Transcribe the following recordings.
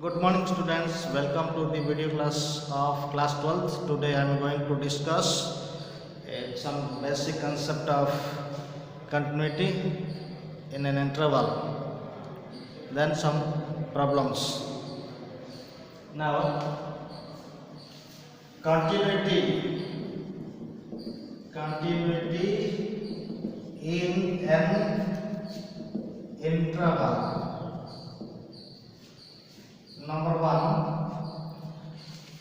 Good morning students, welcome to the video class of class 12th. Today I am going to discuss some basic concept of continuity in an interval, then some problems. Now continuity in an interval. Number one,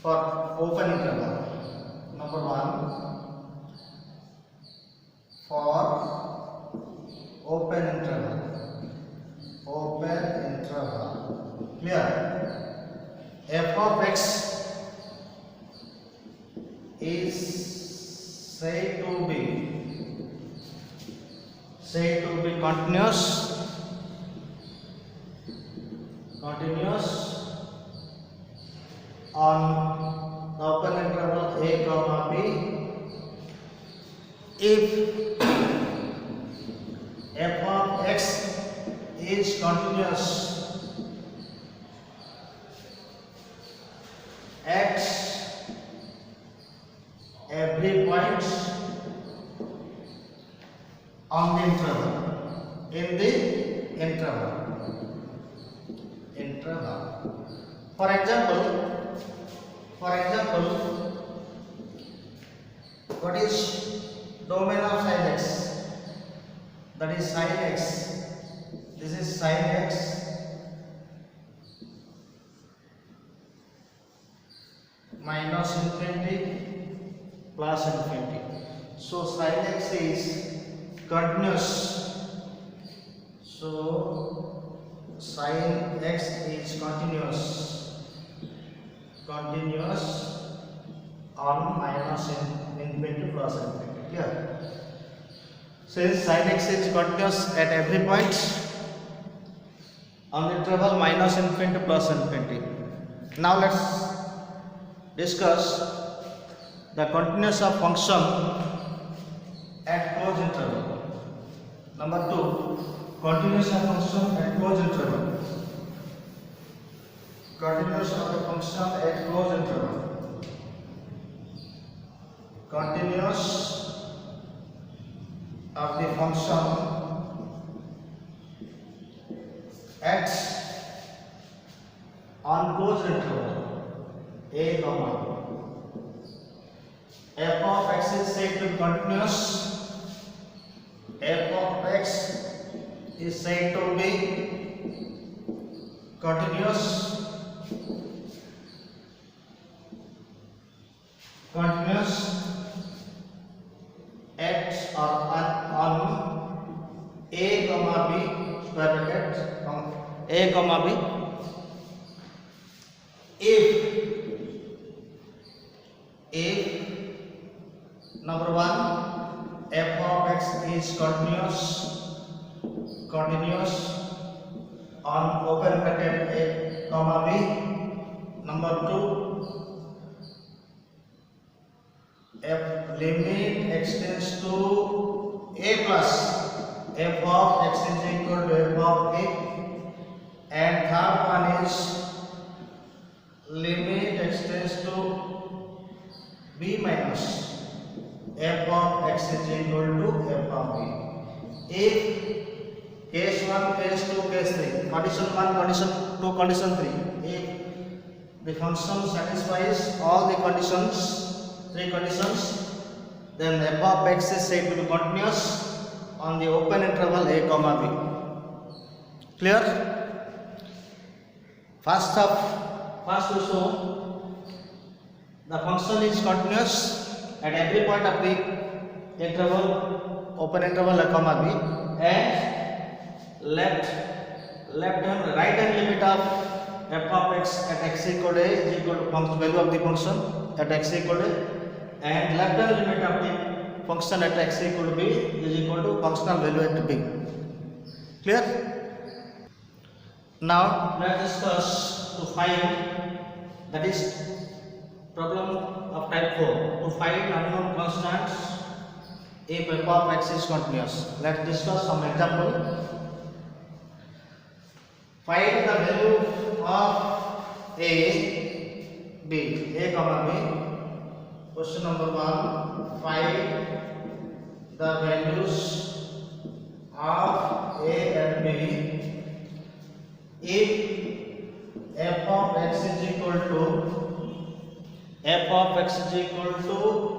for open interval. Number one, for open interval. Open interval. Clear? F of x is said to be continuous on the open interval a comma b if f of x is continuous at every point on the interval, in the interval. For example, what is domain of sin x? That is sin x. This is sin x minus infinity plus infinity. So sin x is continuous. So sin x is continuous on minus infinity plus infinity. Clear? Since sin x is continuous at every point on the interval minus infinity plus infinity. Now let's discuss the continuous of function at closed interval. Number two, continuous of function at closed interval. Continuous of the function at closed interval. Continuous of the function at on closed interval a comma f of x is said to be continuous. F of x is said to be continuous at or on a comma b square bracket a comma b if number one, f of x is continuous on open bracket a comma b. Number two, f limit extends to a plus f of x is equal to f of a, and third one is limit extends to b minus f of x is equal to f of b. If case 1, case 2, case 3, condition 1, condition 2, condition 3, if the function satisfies all the conditions, 3 conditions, then f of x is said to be continuous on the open interval a comma b. Clear? First we show the function is continuous at every point of the interval, open interval a comma b, and right hand limit of f of x at x equal to a is equal to value of the function at x equal to a, and left hand limit of the function at x equal to b is equal to functional value at b. Clear? Now let's discuss to find, that is problem of type 4, to find unknown constants if f of x is continuous. Let's discuss some example. Find the value of A, B. A comma B. Question number 1. Find the values of A and B if f of x is equal to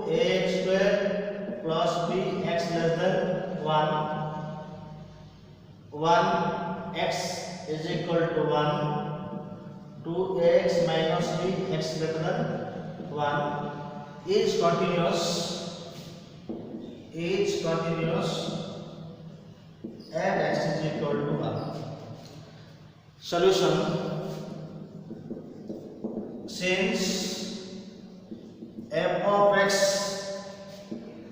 ax square plus bx less than 1, 1x is equal to 1, 2x minus bx greater than 1 is continuous and x is equal to 1. Solution: since f of x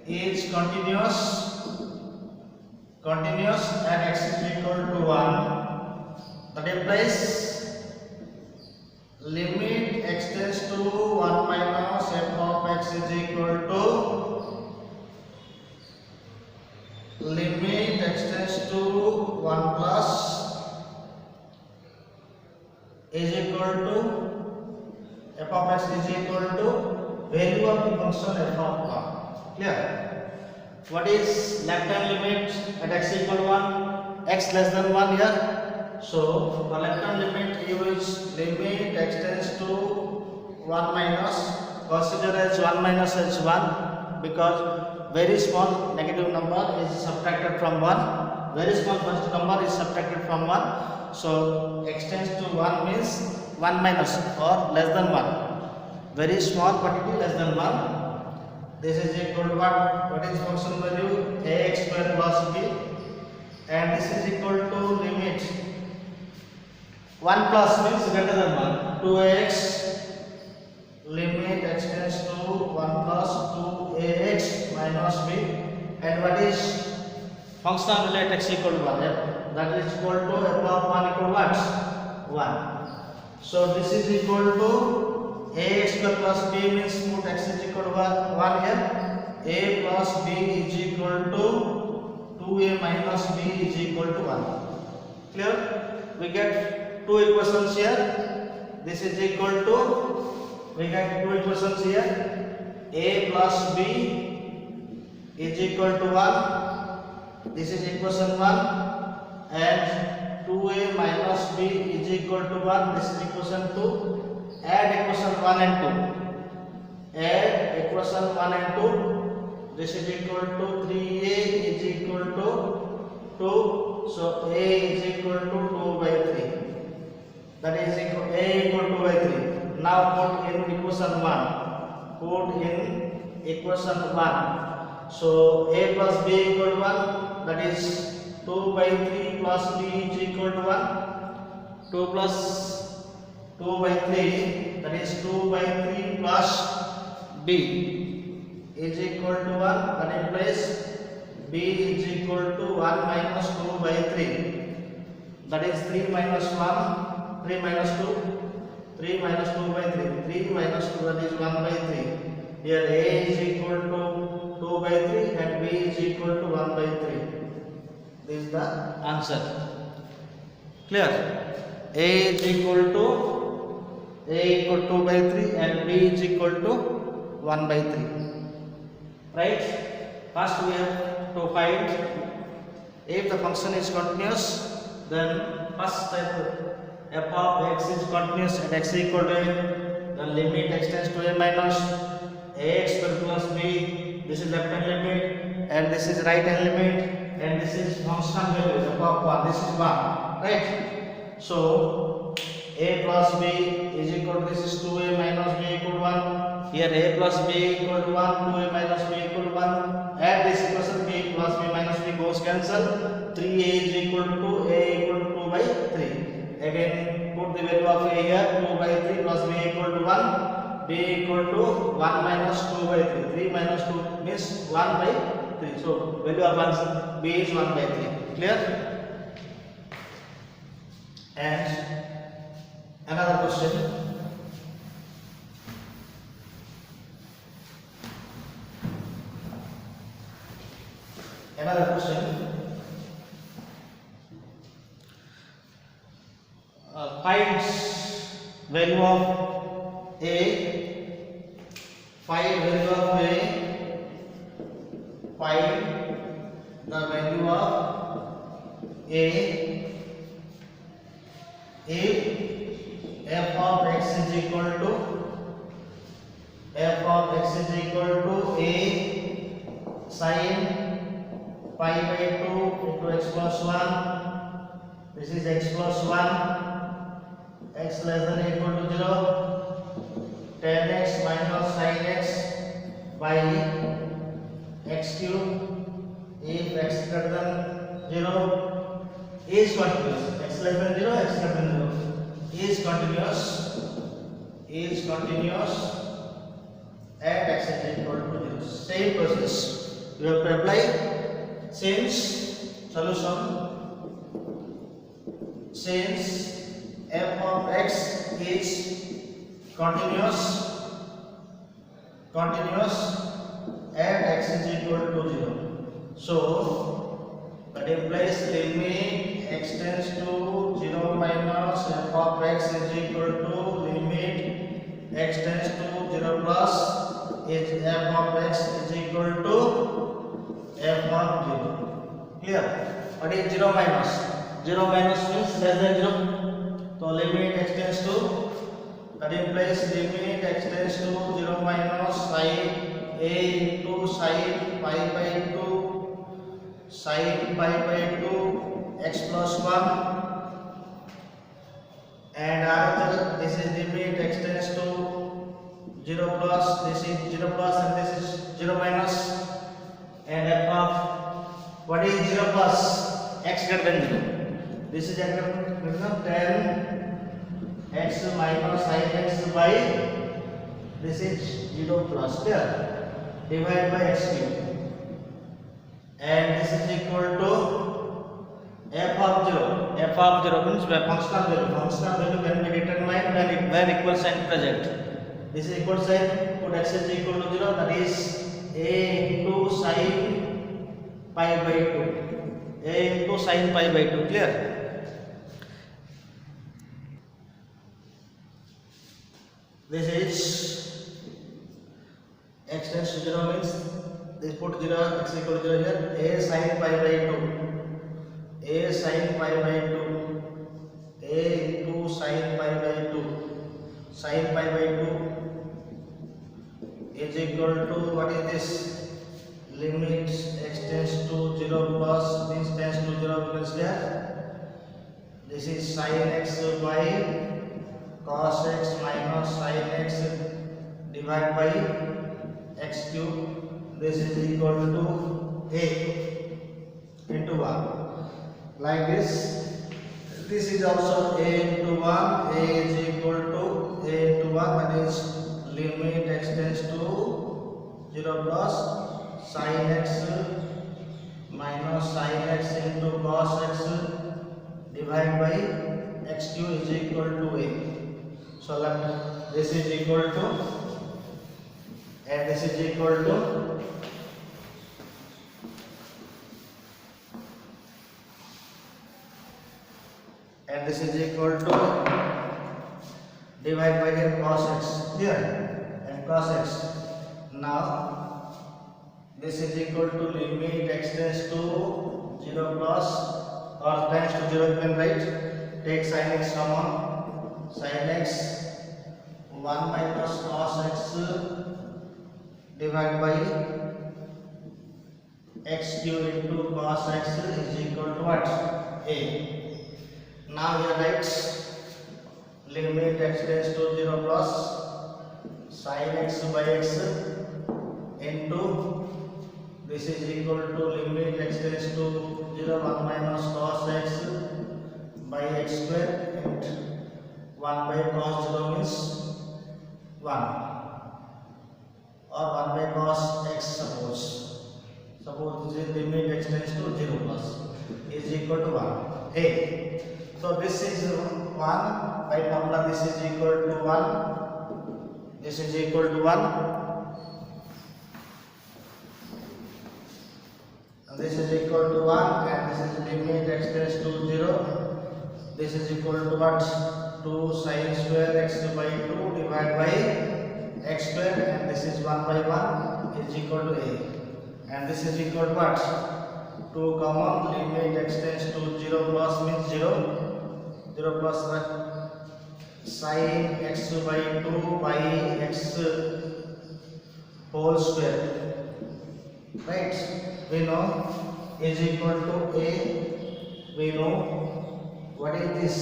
is continuous and x is equal to 1, that implies limit x tends to 1 minus f of x is equal to limit x tends to 1 plus is equal to f of x is equal to value of the function f of 1. Clear? What is left hand limit at x equal to 1? X less than 1 here. So the left hand limit is limit x tends to 1 minus, consider as 1 minus as 1 because very small negative number is subtracted from 1, very small positive number is subtracted from 1. So x tends to 1 means 1 minus or less than 1. Very small quantity less than 1. This is equal to what? What is function value? Ax square plus b, and this is equal to limit 1 plus means greater than 1. 2x limit x tends to 1 plus 2ax minus b, and what is functional value at x equal to 1? That is equal to f of 1 equal to what? 1. So this is equal to ax square plus b means put x is equal to 1 here. A plus b is equal to 2a minus b is equal to 1. Clear? We get two equations here. This is equal to, we get two equations here. A plus b is equal to 1. This is equation 1. And 2a minus b is equal to 1. This is equation 2. Add equation 1 and 2. Add equation 1 and 2. This is equal to 3a is equal to 2. So a is equal to 2 by 3. That is equal a equal to 2 by 3. Now put in equation 1. Put in equation 1. So a plus b equal to 1. That is 2 by 3 plus b is equal to 1. 2 plus 2 by 3, that is 2 by 3 plus b is equal to 1. That implies b is equal to 1 minus 2 by 3. That is 3 minus 1, 3 minus 2, 3 minus 2 by 3. 3 minus 2, that is 1 by 3. Here a is equal to 2 by 3 and b is equal to 1 by 3. This is the answer. Clear? A is equal to 2 by 3 and b is equal to 1 by 3. Right? First we have to find if the function is continuous, then first type f of x is continuous and x is equal to a, then limit x tends to a minus ax square plus b. This is left hand limit and this is right hand limit, and this is constant value f of 1. This is 1. Right? So a plus b is equal to, this is 2a minus b equal to 1. Here a plus b equal to 1, 2a minus b equal to 1. Add this equation, b plus b minus b goes cancel. 3a is equal to 2, a equal to 2 by 3. Again put the value of a here, 2 by 3 plus b equal to 1. B equal to 1 minus 2 by 3. 3 minus 2 means 1 by 3. So value of answer b is 1 by 3. Clear? And another question. Another question. Finds value value of a, find value of a, find the value of a if f of x is equal to a sin pi by 2 into x plus 1. This is x plus 1, x less than or equal to 0, 10x minus sin x by x cube if x greater than 0 is continuous. X less than 0, x greater than 0 is continuous and x is equal to 0. Same process you have to apply. Since solution, since f of x is continuous and x is equal to 0, so that implies limit x tends to 0 minus f of x is equal to limit x tends to 0 plus is f of x is equal to f of 0. Clear? What is 0 minus? 0 minus means less than 0. So limit x tends to, that implies limit x tends to 0 minus sin a into sin pi by 2 x plus 1 and RHL, this is limit x tends to 0 plus, this is 0 plus and this is 0 minus, and f of what is 0 plus x greater than 0. This is x greater than 10 x minus sin x by this is 0 plus there divided by x cube, and this is equal to f of 0. F of 0 means functional value. Functional value can be determined when equal sign present. This is equal sign, put x is equal to 0, that is a into sin pi by 2. A into sin pi by 2. Clear? This is x tends to 0 means this put 0 x equal to 0 here. A sin pi by 2. A sin pi by 2. A into sin pi by 2. Sin pi by 2 is equal to what is this? Limit x tends to 0 plus this tends to 0 because there. This is sin x by cos x minus sin x divided by x cube. This is equal to a into 1. Like this. This is also a into 1. A is equal to a into 1, that is limit x tends to 0 plus sin x minus sin x into cos x divided by x cube is equal to a. So let this is equal to and this is equal to and this is equal to divided by here cos x here and cos x. Now this is equal to limit x tends to 0 plus or tends to 0, you can write. Take sin x common, sin x 1 minus cos x divided by x cube into cos x is equal to what? A. Now here write limit x tends to 0 plus sin x by x into this is equal to limit x tends to 0 1 minus cos x by x square and 1 by cos 0 means 1 or 1 by cos x suppose this is limit x tends to 0 plus is equal to 1 a. So this is 1 by formula, this is equal to 1, this is equal to 1 and this is equal to 1 and this is limit x tends to 0, this is equal to what? 2 sin square x by 2 divided by x square, and this is 1 by 1 is equal to a, and this is equal to what? 2 common, limit x tends to 0 plus means 0, 0 plus sin x by 2 by x whole square, right? We know is equal to a. We know what is this?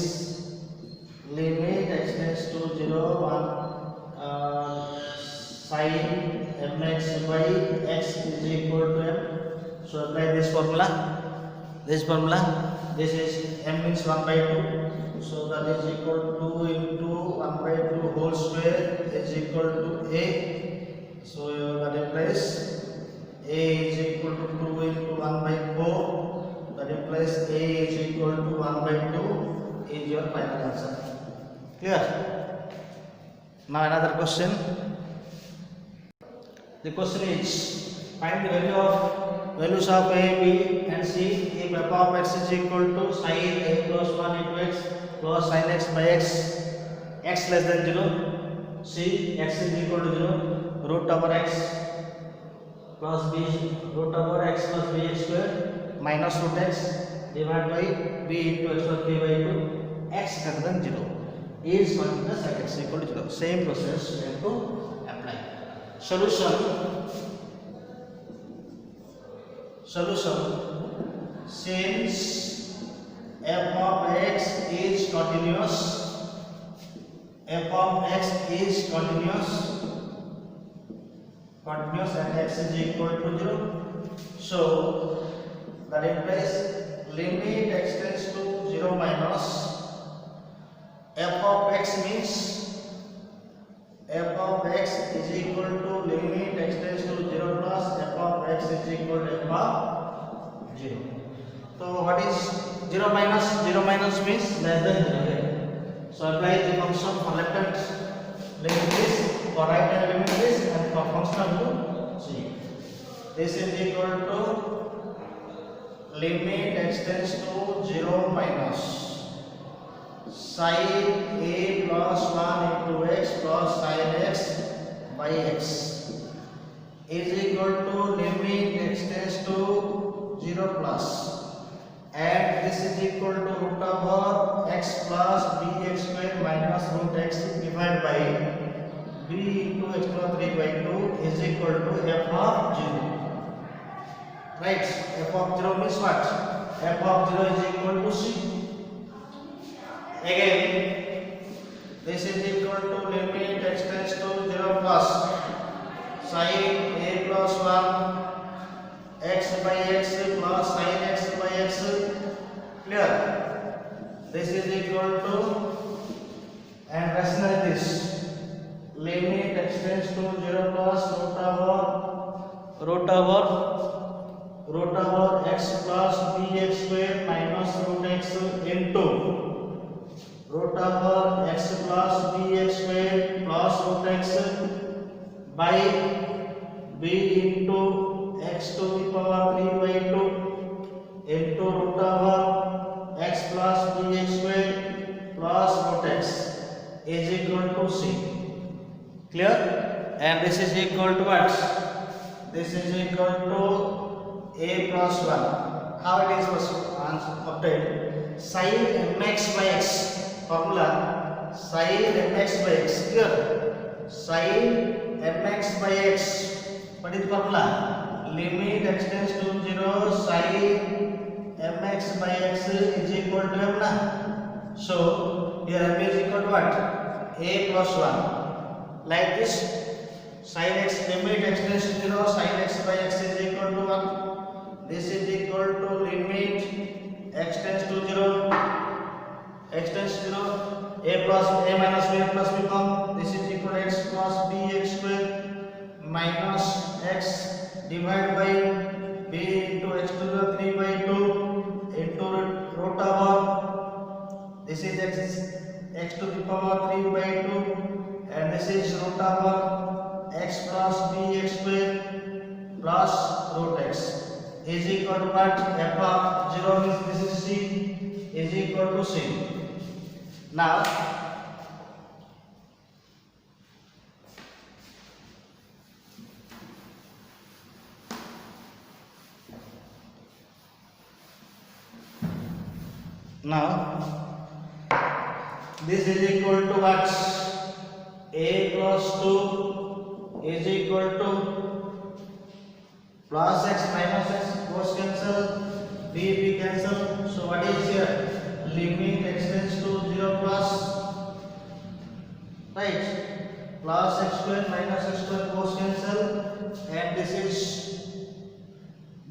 Limit x tends to 0 1 sin mx by x is equal to m. So apply this formula. This is m means 1 by 2. So that is equal to 2 into 1 by 2 whole square is equal to a. So that implies a is equal to 2 into 1 by 4. That implies a is equal to 1 by 2 is your final answer. Clear? Now another question. The question is, find the values of a, b and c if f of x is equal to sin a plus 1 into x plus sin x by x less than 0, c x is equal to 0, root over x plus b, root over x plus bx square minus root x divided by b into x plus 3 by 2 x greater than 0 is 1 plus x equal to 0. Same process we have to apply. Solution. Since f of x is continuous, and x is equal to 0, so that implies limit x tends to 0 minus f of x means f of x is equal to limit x tends to 0 plus f of x is equal to f of 0. So what is 0 minus? 0 minus means less than 0. So apply the function for left hand limit this, for right hand limit this, and for function to c. This is equal to limit x tends to 0 minus sin a plus 1 into x plus sin x by x is equal to limit x tends to 0 plus, and this is equal to root over x plus bx square minus root x divided by b into x plus 3 by 2 is equal to f of 0. Right? F of 0 means what? F of 0 is equal to c. Again, this is equal to limit x tends to 0 plus sin a plus 1 x by x plus sin x by x. Clear? This is equal to, and rationalize this, limit x tends to 0 plus root over x plus bx square minus root x into root over x plus bx square plus root x by b into x to the power 3 by 2 into root over x plus bx square plus root x is equal to c. Clear? And this is equal to what? This is equal to a plus 1. How it is obtained? Sin mx by x. Formula sin mx by x. Clear? Sin mx by x. What is the formula? Limit x tends to 0 sin mx by x is equal to m. So here m is equal to what? A plus 1. Like this, sin x, limit x tends to 0 sin x by x is equal to 1. This is equal to limit x tends to 0, x tends to 0, a plus a minus b plus b form. This is equal to x plus bx square minus x divided by b into x to the 3 by 2 into root over, this is x to the power 3 by 2, and this is root over x plus bx square plus root x is equal to what? F of 0 means this is c is equal to c. Now Now this is equal to what? A plus 2 is equal to plus x minus x, cos cancel, b cancel. So what is here? Limit x tends to 0 plus, right? Plus x square minus x square, cos cancel, and this is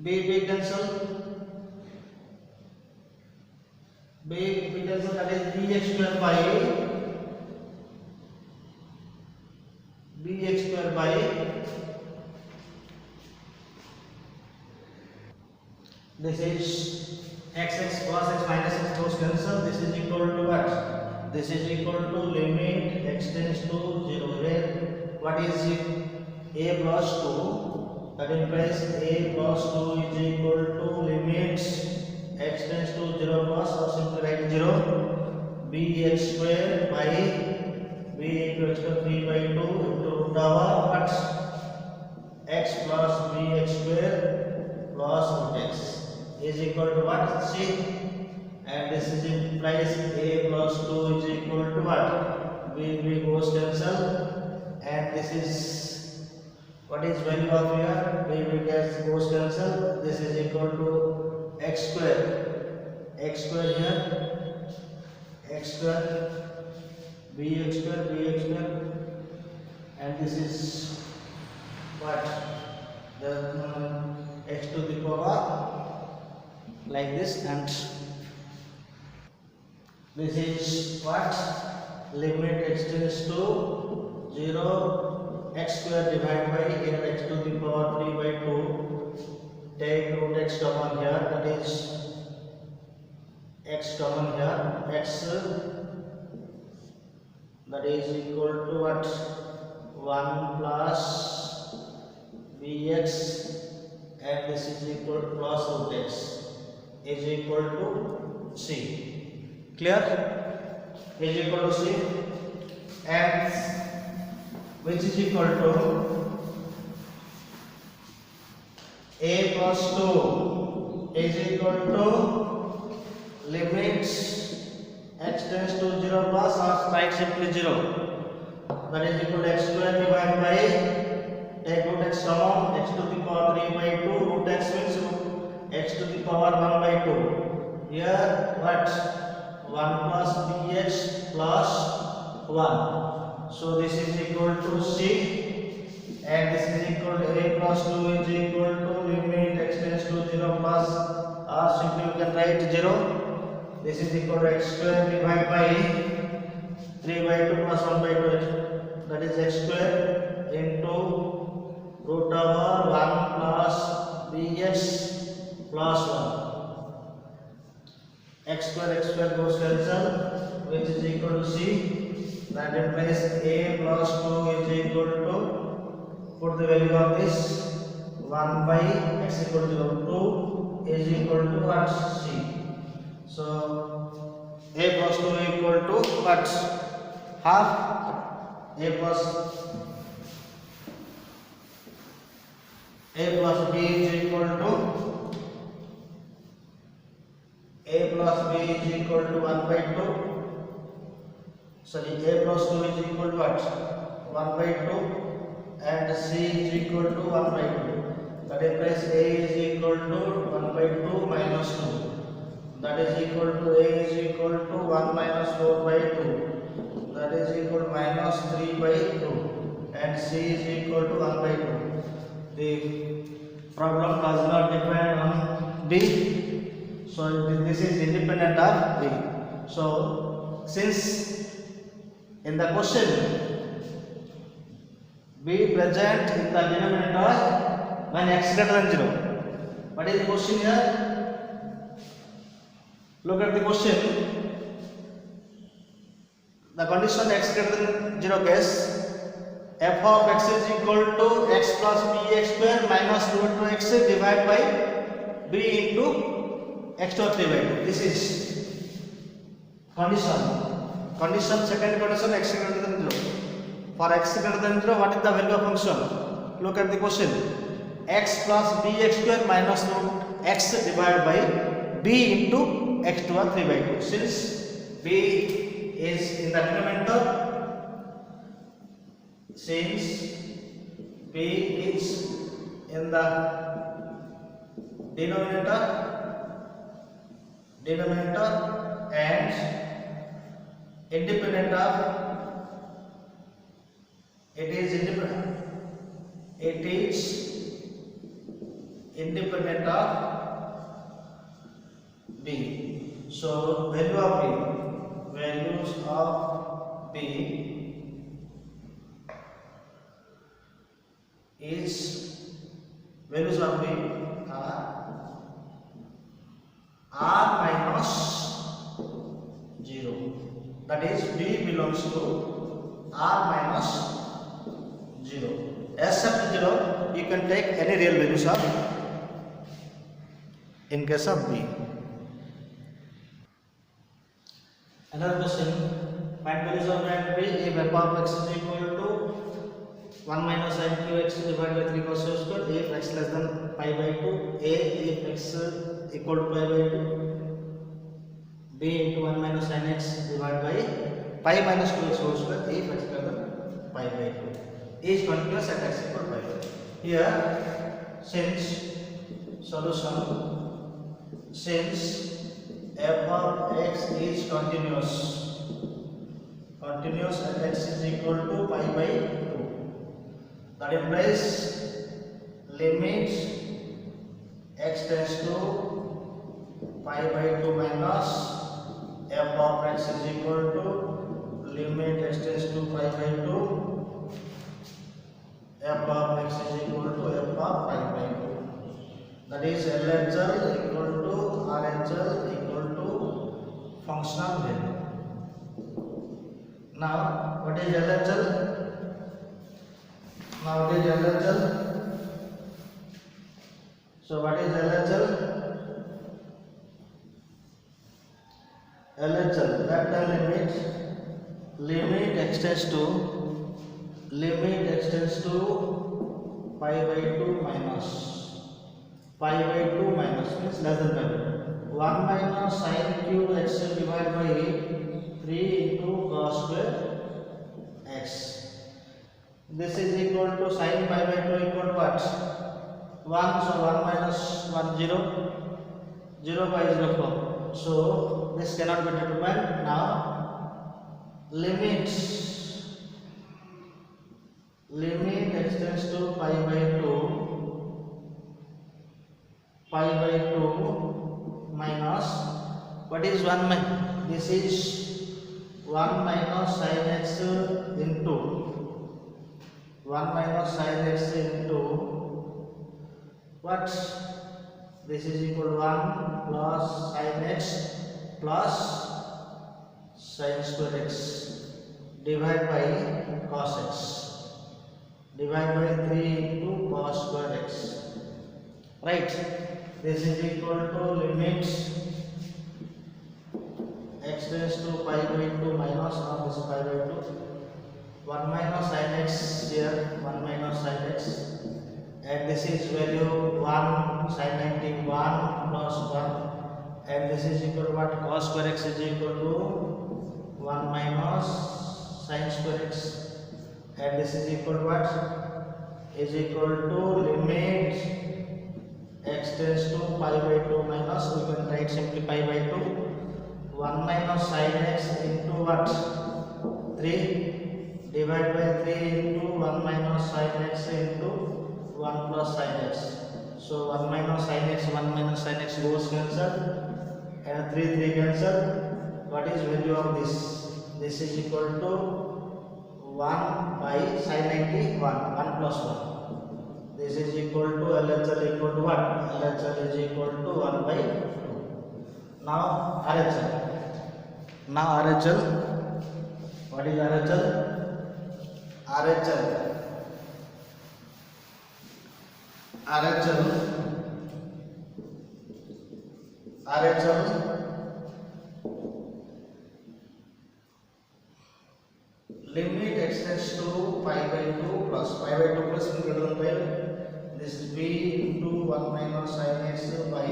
b cancel. B cancel, that is bx square by this is x plus x minus x, cos cancel. This is equal to what? This is equal to limit x tends to 0. Here what is it? A plus 2, that implies a plus 2 is equal to limit x tends to 0 plus, or simply write 0, bx square by b into x square 3 by 2 into root over what? X plus bx square plus root x is equal to what? C. And this is implies a plus 2 is equal to what? B goes cancel, and this is what is value of here? B goes cancel. This is equal to x square here, x square, bx square, and this is what? The x to the power like this, and this is what? Limit x tends to 0, x square divided by here x to the power 3 by 2. Take root x common here, that is x common here, x, that is equal to what? 1 plus bx, and this is equal to plus root x is equal to c. Clear? Is equal to c, and which is equal to a plus 2 is equal to limit x tends to 0 plus, or write simply 0, that is equal to x square divided by, take root x common, x to the power 3 by 2, root x means x to the power 1 by 2. Here what? 1 plus bx plus 1. So this is equal to c, and this is equal to a plus 2 is equal to limit x tends to 0 plus, or simply you can write 0. This is equal to x square divided by 3 by 2 plus 1 by 2, that is x square into root over 1 plus bx plus 1. X square goes cancel, which is equal to c. That implies a plus 2 is equal to, put the value of this, 1 by x equal to 0, 2 is equal to what? C. So a plus 2 is equal to what? Half a plus b is equal to a plus b is equal to 1 by 2. Sorry, a plus 2 is equal to what? 1 by 2, and c is equal to 1 by 2. That implies a is equal to 1 by 2 minus 2. That is equal to a is equal to 1 minus 4 by 2. That is equal to minus 3 by 2, and c is equal to 1 by 2. The problem does not depend on b, so this is independent of b. So since in the question b present in the denominator when x greater than 0, what is the question here? Look at the question. The condition x greater than 0 case, f of x is equal to x plus bx square minus root 2x divided by b into x to 3 by 2. This is condition. Second condition, x greater than 0. For x greater than 0, what is the value of function? Look at the question. X plus bx square minus root x divided by b into x to a 3 by 2. Since b is in the denominator, since b is in the denominator and independent of, it is independent of b. So values of b is values of b are minus 0. That is, b belongs to r minus 0. Except 0, you can take any real values of in case of b. Another question: find values of a and b if f of x is equal to 1 minus sin qx divided by 3 cos square, if x less than pi by 2, a if x equal to pi by 2, b into 1 minus sin x divided by pi minus 2x whole square, if x greater than pi by 2 is continuous at x equal to pi by 2. Here, since solution, since f of x is continuous at x is equal to pi by 2, that implies limit x tends to pi by 2 minus f of x is equal to limit x tends to pi by 2 f of x is equal to f of pi by 2. That is LHL equal to RHL equal to functional value. Now what is LHL? So what is LHL? LHL, that the limit x tends to pi by 2 minus means less than pi by 2. 1 minus sin cube x divided by 3 into cos square x. This is equal to sin pi by 2 equal to what? 1. So 1 minus 1 0 by 0 4. So this cannot be determined. Now limit x tends to pi by 2 minus, what is 1 minus? This is 1 minus sin x into 1 minus sin x into what? This is equal to 1 plus sin x plus sin square x divided by cos x divided by 3 into cos square x. Right? This is equal to limit x tends to pi by 2 minus, now this is pi by 2, 1 minus sin x here, 1 minus sin x, and this is value 1 sin 90 1 plus 1, and this is equal to what? Cos square x is equal to 1 minus sin square x, and this is equal to what? Is equal to limit x tends to pi by 2 minus, we can write simply pi by 2, 1 minus sin x into what? 3 divided by 3 into 1 minus sin x into 1 plus sin x. So 1 minus sin x goes cancelled, and 3 cancelled. What is value of this? This is equal to 1 by sin 90 1 plus 1. This is equal to LHL equal to what? LHL is equal to 1 by 2. Now RHL. What is RHL? RHL limit x tends to pi by 2 plus greater than pi. This is b into 1 minus sin x by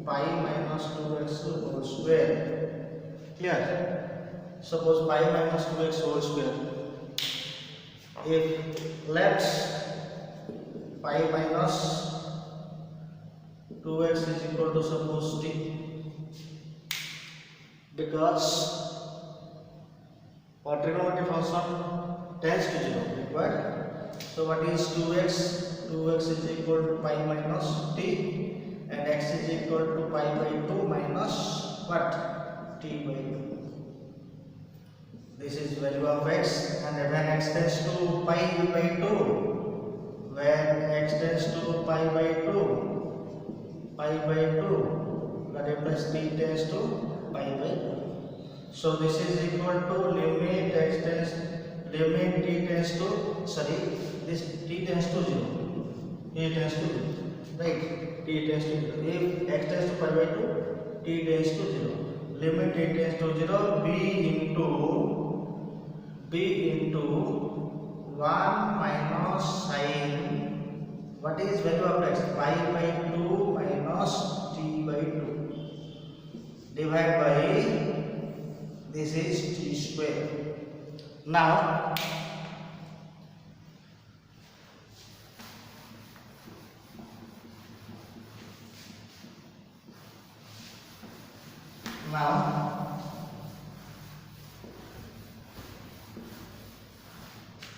pi minus 2x whole square. Clear? Suppose pi minus 2x whole square. If let pi minus 2x is equal to suppose t, because for trigonometry function tends to 0 required. So what is 2x? 2x is equal to pi minus t, and x is equal to pi by 2 minus what? T by 2. This is value of x, and when x tends to pi by 2, when x tends to pi by 2, that implies t tends to pi by 2. So this is equal to limit x tends, limit t tends to, this t tends to 0, t tends to 0, right? T tends to 0. If x tends to pi by 2, t tends to 0. Limit t tends to 0, b into 1 minus sine, what is value of x? Pi by 2 minus t by 2, divided by, this is t square. Now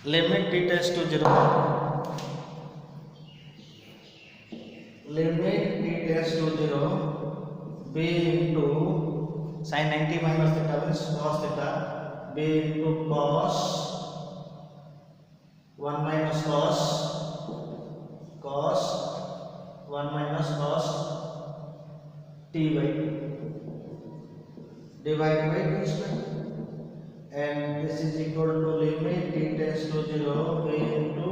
limit t tends to 0, limit t tends to 0, b into sin 90 minus theta means cos theta, b into cos 1 minus cos 1 minus cos t by 2, divided by t square, and this is equal to limit t tends to 0, b into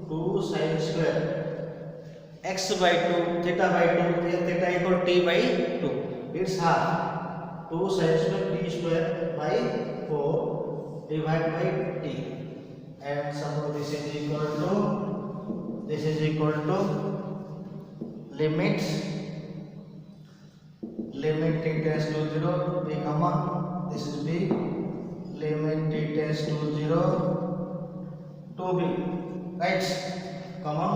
2 sin square x by 2, theta by 2, theta equal to t by 2, it's half, 2 sin square t square by 4 divided by t, and suppose this is equal to limit t tends to 0, b common, this is b, limit t tends to 0 to b, right, common,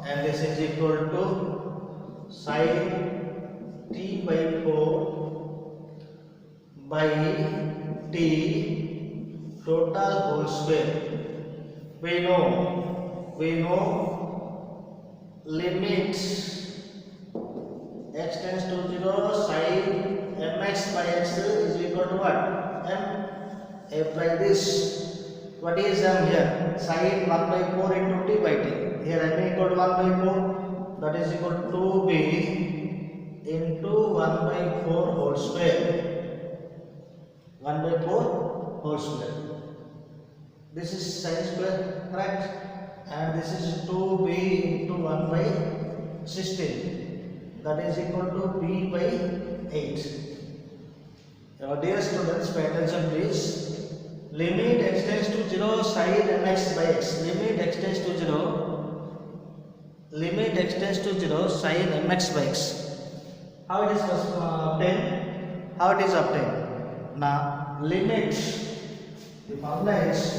and this is equal to sin t by 4 by t total whole square. We know limit x tends to 0, sin mx by x is equal to what? M. Apply this. What is m here? Sin 1 by 4 into t by t. Here m equal to 1 by 4. That is equal to 2b into 1 by 4 whole square. 1 by 4 whole square. This is sin square, correct? And this is 2b into 1 by 16. That is equal to b by 8. Now, dear students, pay attention please. Limit x tends to 0 sin mx by x. Limit x tends to 0. Limit x tends to 0 sin mx by x. How it is obtained? How it is obtained? Now, limit. The formula is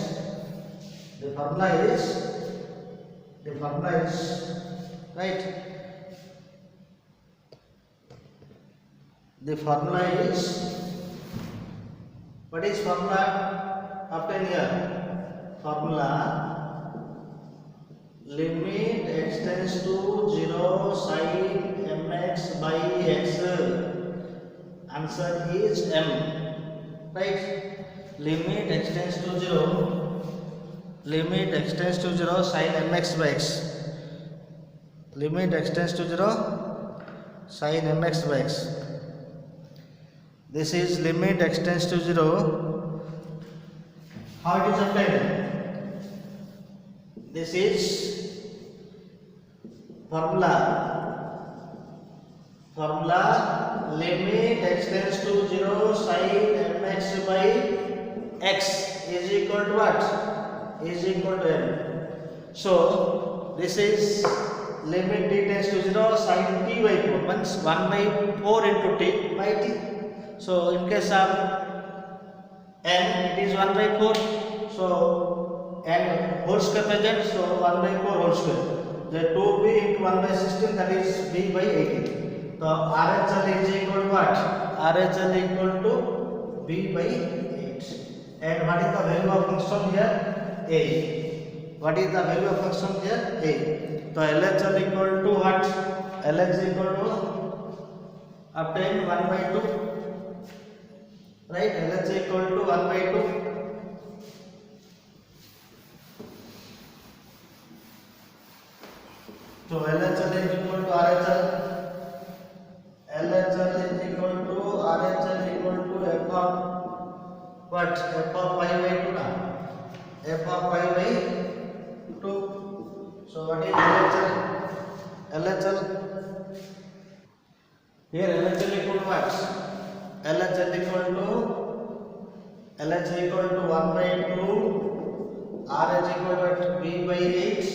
right. The formula is, what is formula obtained here? Formula limit x tends to 0 sin mx by x. Answer is m, right? Limit x tends to 0. Limit x tends to 0 sin mx by x. Limit x tends to 0 sin mx by x. This is limit x tends to 0. How it is obtained? This is formula limit x tends to 0 sin mx by x is equal to what? Is equal to m. So this is limit t tends to 0 sin t by 4 means 1 by 4 into t by t. So in case of n it is 1 by 4, so n whole square present, so 1 by 4 whole square, the 2b into 1 by 16, that is b by 18. So RHL is equal to what? RHL equal to b by 8. And what is the value of function here? A. What is the value of function here? A. So LHL equal to what? LH equal to obtain 1 by 2. Right? LH equal to 1 by 2. So LHL is equal to RHL. LHL is equal to RHL equal to f of what? F of pi by 2 na? F of pi by 2. So what is LHL? LHL. Here LHL equal to what? LHL equal to 1 by 2. RH equal to b by 8.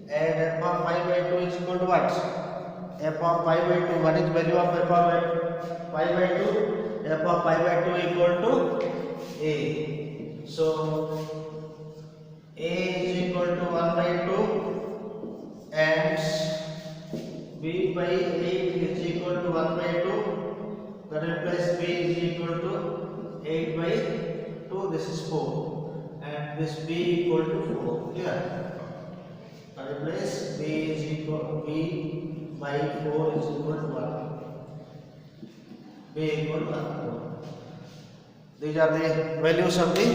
And f of pi by 2 is equal to what? F of pi by 2. What is value of f of pi by 2? F of pi by 2 equal to a. So a is equal to 1 by 2 and b by 8 is equal to 1 by 2. That implies b is equal to 8 by 2. This is 4 and this b equal to 4. Clear? That implies b is equal b by 4 is equal to 1. B equal to 1. These are the values of the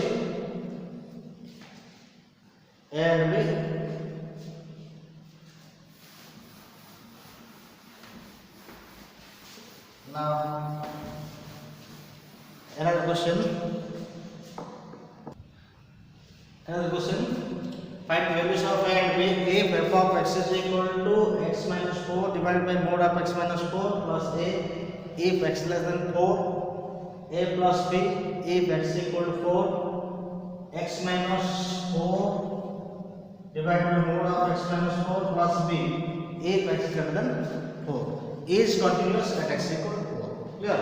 A and B. Now another question. Find values of A and B if f of x is equal to x minus 4 divided by mod of x minus 4 plus a, if x less than 4, a plus b if x equal to 4, x minus 4 divided by mod of x minus 4 plus b if x is greater than 4 is continuous at x equal to 4. Clear?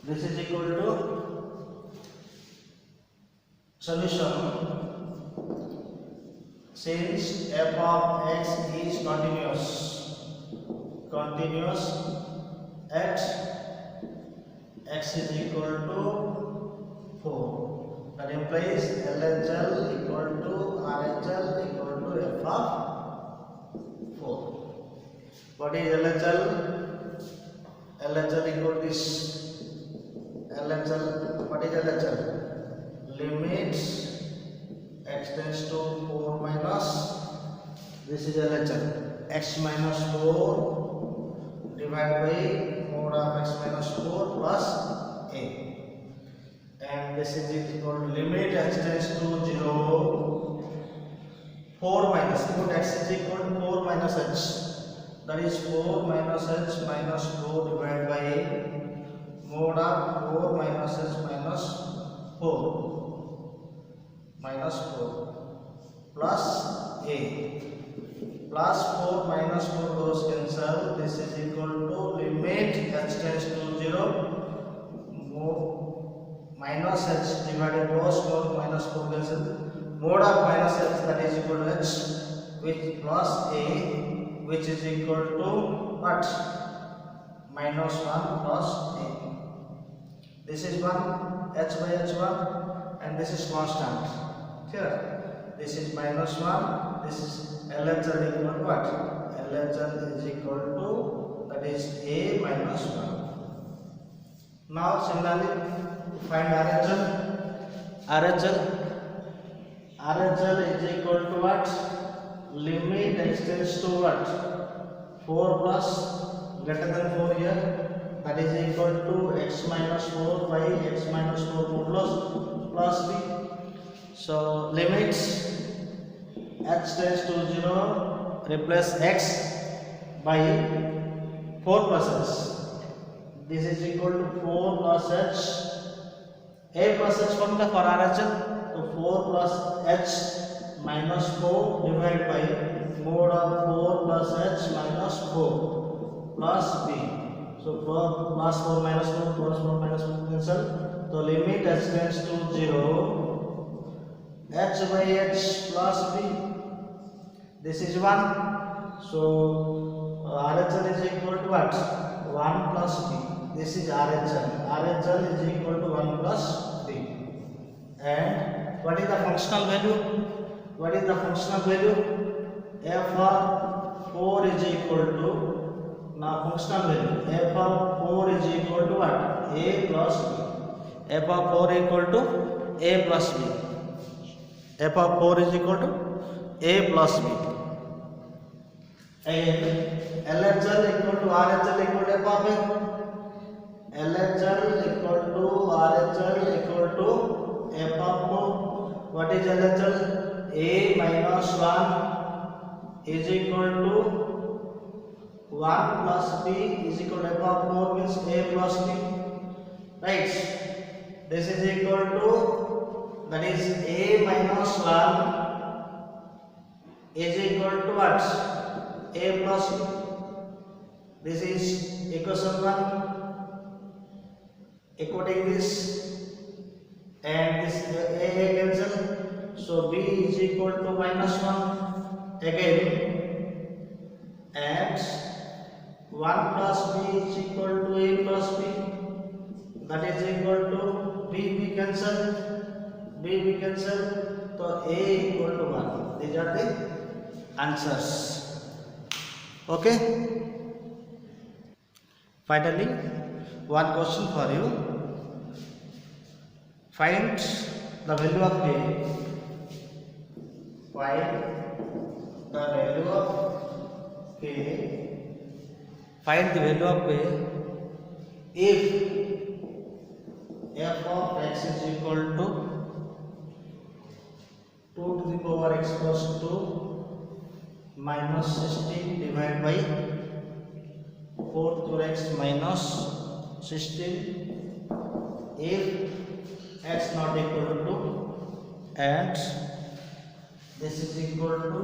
This is equal to solution. Since f of x is continuous at x is equal to 4, that implies LHL equal to RHL equal to f of 4. What is LHL? LHL equal to this. LHL, what is LHL? Limits x tends to 4 minus, this is LHL, x minus 4 divided by mod of x minus 4 plus a, and this is equal to limit x tends to 0 4 minus, put x is equal to 4 minus h, that is 4 minus h minus 4 divided by mod of 4 minus h minus 4 plus a, plus 4 minus 4 goes cancel. This is equal to limit h tends to 0 minus h divided cos 4 minus 4 cancel, mod of minus h, that is equal to h, which plus a, which is equal to what? Minus 1 plus a. This is 1 h by h1 and this is constant. Here this is minus 1, this is LHL equal to what? LHL is equal to, that is a minus 1. Now similarly find RHL. RHL is equal to what? Limit x tends to what? 4 plus greater than 4 here, that is equal to x minus 4 by x minus 4 modulus plus b. So limits h tends to 0, replace x by 4 plus h. This is equal to 4 plus h A plus H formula for RHS, so 4 plus H minus 4 divided by mod of 4 plus H minus 4 plus B. So 4 plus 4 minus 4 plus 4 minus 4 cancel. So limit H tends to 0. H by H plus B. This is 1. So RHL is equal to what? 1 plus B. This is RHL. RHL is equal to 1 plus B. And what is the functional value? What is the functional value? F of 4 is equal to, now functional value, F of 4 is equal to what? A plus B. F of 4 equal to A plus B. F of 4 is equal to A plus B. And LHL equal to RHL equal to F of A. LHL equal to RHL equal to F of 4. What is LHL? A minus 1 is equal to 1 plus B is equal to F of 4 means A plus B. Right? This is equal to, that is A minus 1 is equal to what? A plus B. This is equation 1. Equating this and this A cancel. So B is equal to minus 1 again, and 1 plus B is equal to A plus B, that is equal to B cancel, so A equal to 1. These are the answers. Okay. Finally, one question for you. Find the value of A. Find the value of A. Find the value of A if f of x is equal to 2 to the power x plus 2 minus 16 divided by 4 to the x minus 16 if x not equal to 2, and this is equal to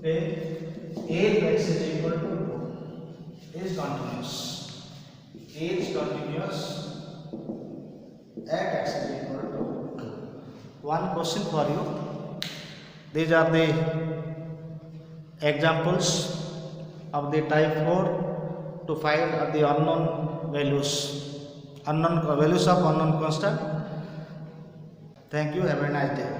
a if x is equal to 2 is continuous at x is equal to 2. One question for you. These are the examples of the type 4 to find the unknown values of unknown constant. Thank you. Have a nice day.